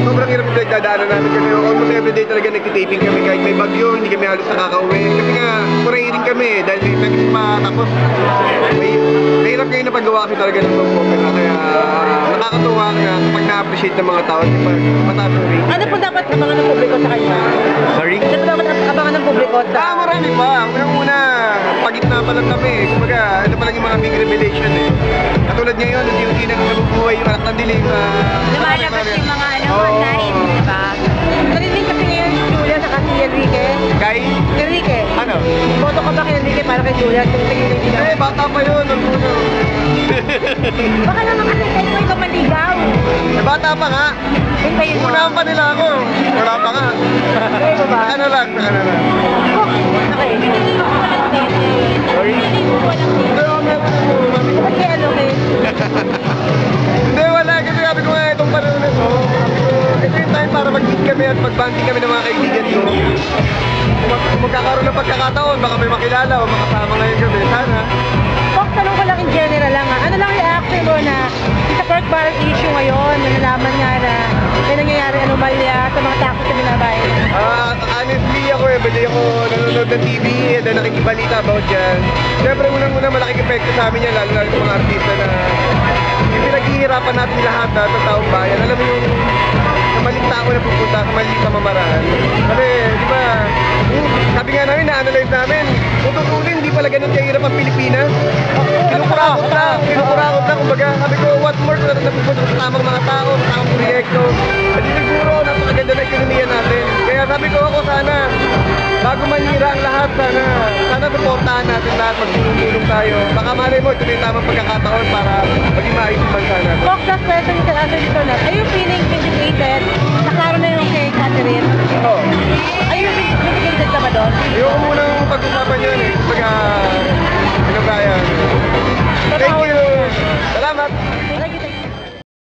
sobrang hirap yung pinagdadaanan namin kasi almost everyday talaga nagtitaping kami kahit may bagyo, hindi kami halos nakaka-uwi. Kasi nga, purahirin kami dahil may effects pa, tapos may hirap ngayon na paggawa kasi talaga ng soap opera. Kaya nakakatuwa na pag na-appreciate ng mga tao kapag mataas ang rating. Ano po dapat abangan ng publiko sa kanya? Sorry? Ano po dapat abangan ng publiko sa... Marami pa. Unang-una, pagitna pa lang kami. Kumbaga, ano pa lang yung mga big revelation eh. Katulad ngayon, unti-unti nang nabubuhay yung anak ng dilim. Lumalabas yung mga online, di ba? Narinig kasi ngayon si Julia sa si Enrique. Kay? Enrique, Ano? boto ka ba kay Enrique para kay Julia? Kung tingin mo yung Eh, bata pa yun. Baka naman kasi kayo ikaw maligaw. Eh, bata pa nga. Hintayin mo. Unahan pa nila ako. Wala pa nga. Kayo ba ba? Ano lang, ano lang. Okay. Sorry? Ba't kaya ano kayo? Hindi, wala. Kasi sabi ko nga itong panahon na ito. Sabi ko, ito yung time para mag-meet kami at mag-banding kami ng mga kaibigan ko. Kung magkakaroon ng pagkakataon, baka may makilala o makasama ngayon kami. Sana. Fox, tanong ko lang in general lang ha. Ano lang reaction mo na sa Kirk Barrett issue ngayon, na nalaman nga na may nangyayari anomalya sa mga taxi sa binabayan? Honestly, ako everyday ako nanonood ng TV and then nakikibalita about dyan. Siyempre, unang-una malaking epekto sa amin yan, lalo na yung mga artista na yung pinaghihirapan natin lahat sa taong bayan. Alam mo yung sa maling tao na pupunta, sa maling pamamaraan. Kasi, di ba, sabi nga namin, na-analyze namin, kung tutuloy, hindi pala ganun kahirap ang Pilipinas. Kinukurakot na, kumbaga, sabi ko, what more kung natin napupunta sa tamang mga tao, sa tamang proyekto. At siguro, napakaganda na ekonomiya natin. Kaya sabi ko ako sana, bago manira ang lahat, sana suportahan natin lahat, magtulong-tulong tayo. Baka malay mo, ito na yung tamang pagkakataon para maging maayos yung bansa natin. Fox, last question you can answer dito na. Are you feeling vindicated? Naklaro na yung kay Catherine. Oo. Are you vindicated ka ba doon? Ayoko munang pag-usapan yan eh. Kumbaga, ano kaya. Thank you. Salamat.